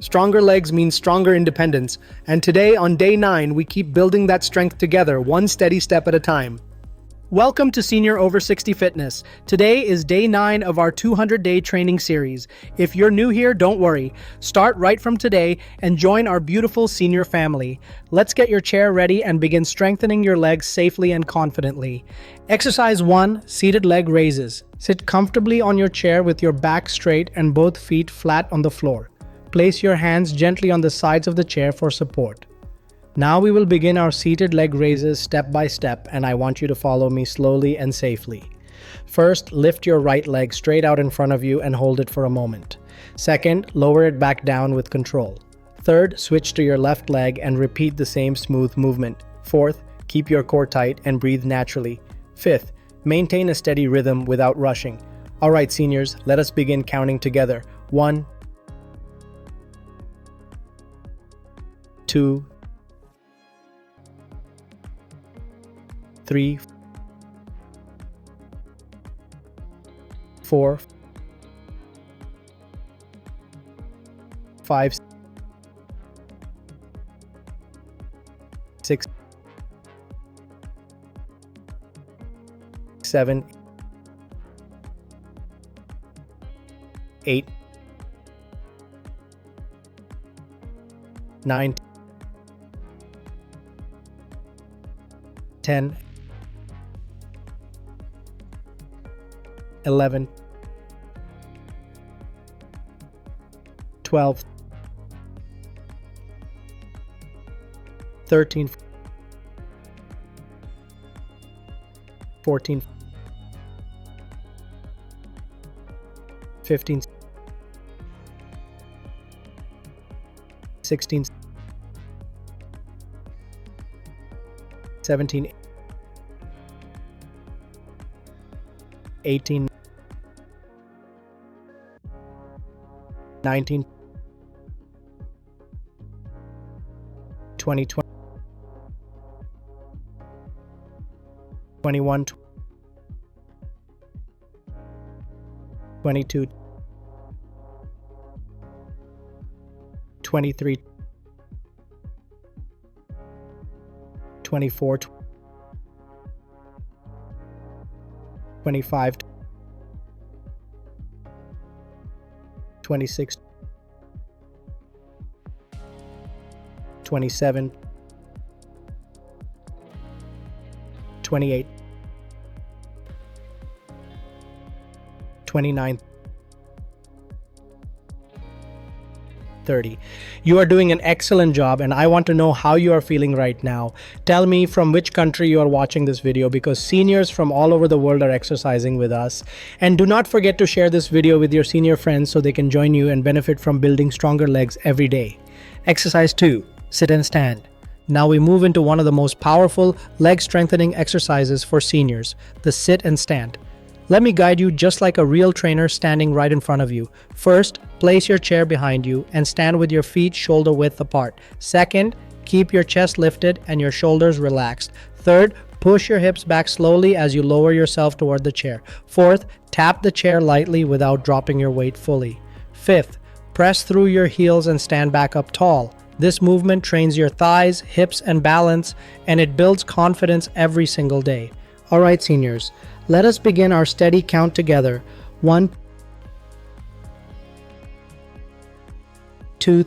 Stronger legs mean stronger independence, and today, on day 9, we keep building that strength together, one steady step at a time. Welcome to Senior Over 60 Fitness. Today is day 9 of our 200-day training series. If you're new here, don't worry. Start right from today and join our beautiful senior family. Let's get your chair ready and begin strengthening your legs safely and confidently. Exercise 1, seated leg raises. Sit comfortably on your chair with your back straight and both feet flat on the floor. Place your hands gently on the sides of the chair for support. Now we will begin our seated leg raises step by step, and I want you to follow me slowly and safely. First, lift your right leg straight out in front of you and hold it for a moment. Second, lower it back down with control. Third, switch to your left leg and repeat the same smooth movement. Fourth, keep your core tight and breathe naturally. Fifth, maintain a steady rhythm without rushing. Alright seniors, let us begin counting together. 1, 2, 3, 4, 5, 6, 7, 8, 9, 10, 11, 12, 13, 14, 15, 16, 17, 18, 19, 20, 21, 22, 23, 24, 25, 26, 27, 28, 29, 30. You are doing an excellent job, and I want to know how you are feeling right now. Tell me from which country you are watching this video, because seniors from all over the world are exercising with us. And do not forget to share this video with your senior friends so they can join you and benefit from building stronger legs every day. Exercise 2, sit and stand. Now we move into one of the most powerful leg strengthening exercises for seniors, the sit and stand. Let me guide you just like a real trainer standing right in front of you. First, place your chair behind you and stand with your feet shoulder width apart. Second, keep your chest lifted and your shoulders relaxed. Third, push your hips back slowly as you lower yourself toward the chair. Fourth, tap the chair lightly without dropping your weight fully. Fifth, press through your heels and stand back up tall. This movement trains your thighs, hips, and balance, and it builds confidence every single day. Alright seniors, let us begin our steady count together. 1, 2,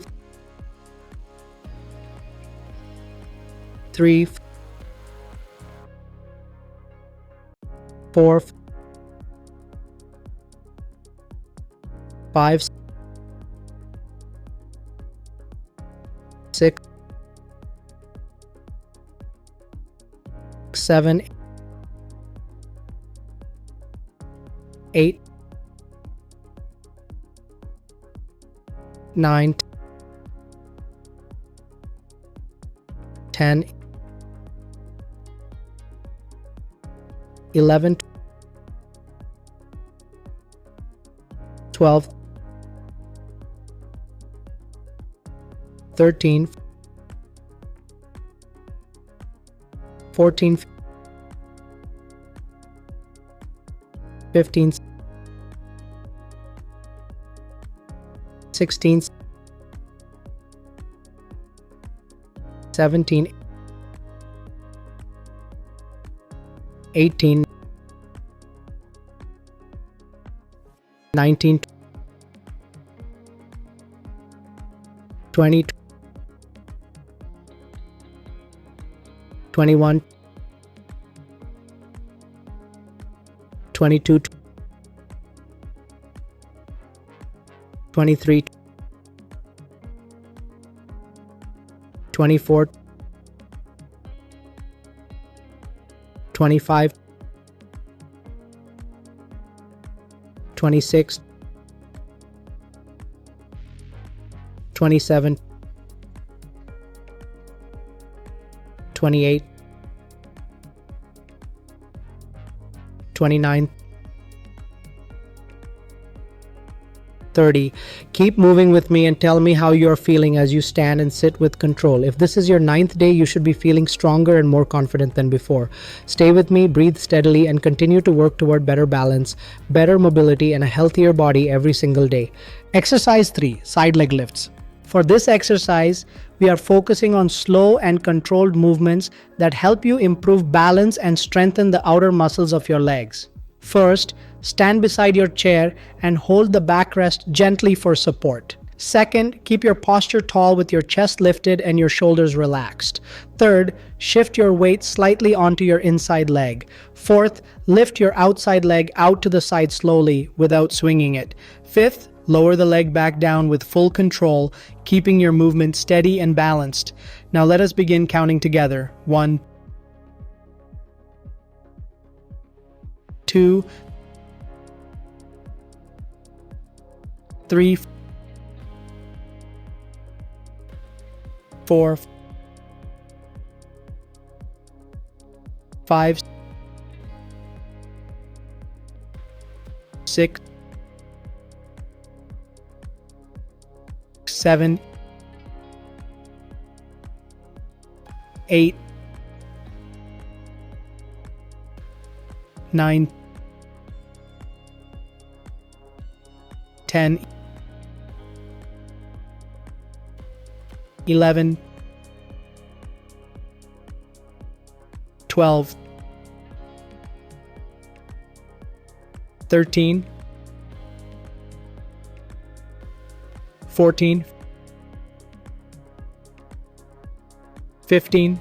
3, 4, 5, 6, 7, 8, 9, 10, 11, 12, 13, 14, 15, 16, 17, 18, 19, 20, 21, 22, 23, 24, 25, 26, 27, 28, 29, 30. Keep moving with me and tell me how you're feeling as you stand and sit with control. If this is your 9th day, you should be feeling stronger and more confident than before. Stay with me, breathe steadily, and continue to work toward better balance, better mobility, and a healthier body every single day. Exercise 3, side leg lifts. For this exercise, we are focusing on slow and controlled movements that help you improve balance and strengthen the outer muscles of your legs. First, stand beside your chair and hold the backrest gently for support. Second, keep your posture tall with your chest lifted and your shoulders relaxed. Third, shift your weight slightly onto your inside leg. Fourth, lift your outside leg out to the side slowly without swinging it. Fifth, lower the leg back down with full control, keeping your movement steady and balanced. Now let us begin counting together. 1, 2, 3, 4, 5, 6, 7, 8, 9, 10, 11, 12, 13, 14, 15,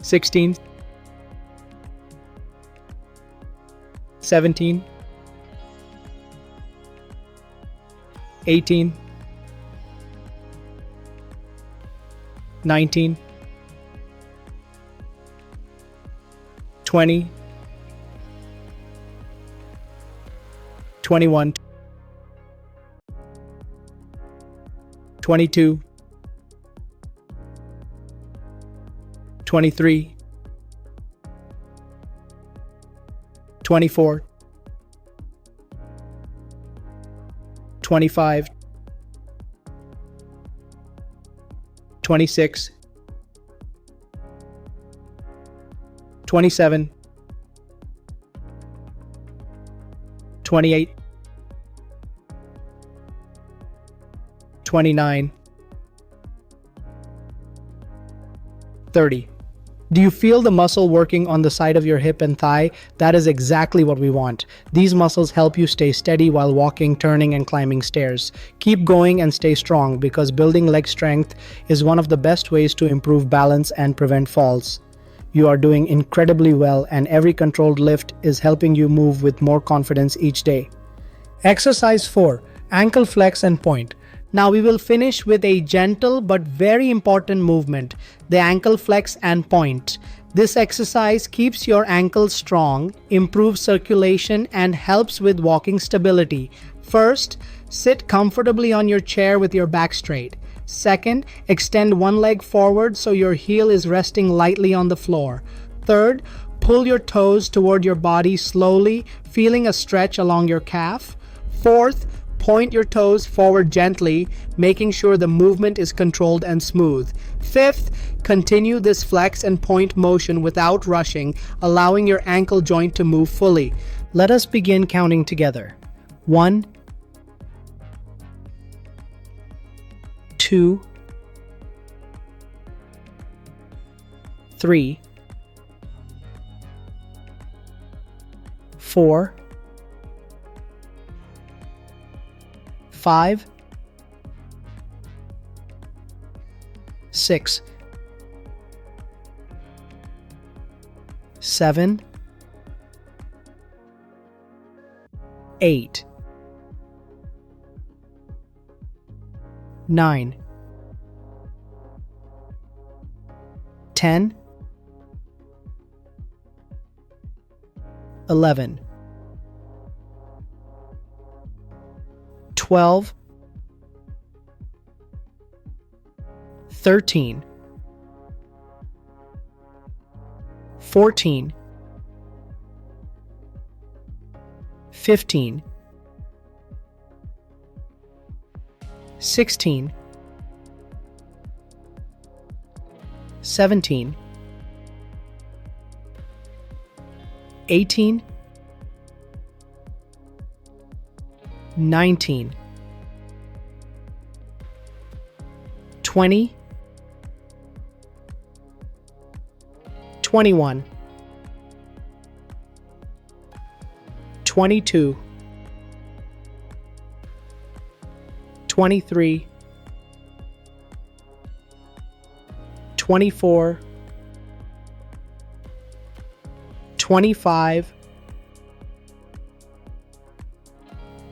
16, 17, 18, 19, 20, 21, 22, 23, 24, 25, 26, 27, 28, 29, 30. Do you feel the muscle working on the side of your hip and thigh? That is exactly what we want. These muscles help you stay steady while walking, turning, and climbing stairs. Keep going and stay strong because building leg strength is one of the best ways to improve balance and prevent falls. You are doing incredibly well, and every controlled lift is helping you move with more confidence each day. Exercise 4, ankle flex and point. Now we will finish with a gentle but very important movement, the ankle flex and point. This exercise keeps your ankles strong, improves circulation, and helps with walking stability. First, sit comfortably on your chair with your back straight. Second, extend one leg forward so your heel is resting lightly on the floor. Third, pull your toes toward your body slowly, feeling a stretch along your calf. Fourth, point your toes forward gently, making sure the movement is controlled and smooth. Fifth, continue this flex and point motion without rushing, allowing your ankle joint to move fully. Let us begin counting together. 1, 2, 2, 3, 4, 5, 6, 7, 8, 9, 10, 11, 12, 13, 14, 15, 16, 17, 18, 19, 20, 21, 22, 23, 24, 25,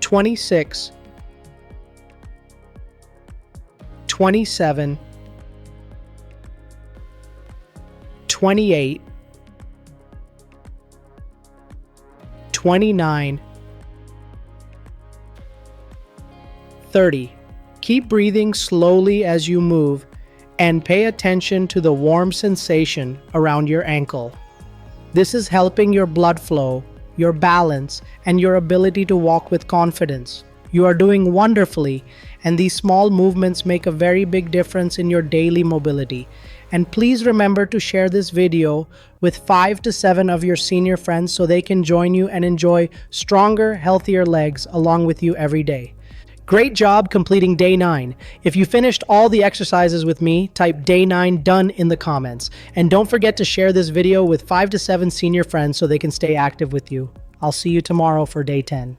26, 27, 28, 29, 30. Keep breathing slowly as you move and pay attention to the warm sensation around your ankle. This is helping your blood flow, your balance, and your ability to walk with confidence. You are doing wonderfully, and these small movements make a very big difference in your daily mobility. And please remember to share this video with 5 to 7 of your senior friends so they can join you and enjoy stronger, healthier legs along with you every day. Great job completing day 9. If you finished all the exercises with me, type day 9 done in the comments. And don't forget to share this video with 5 to 7 senior friends so they can stay active with you. I'll see you tomorrow for day 10.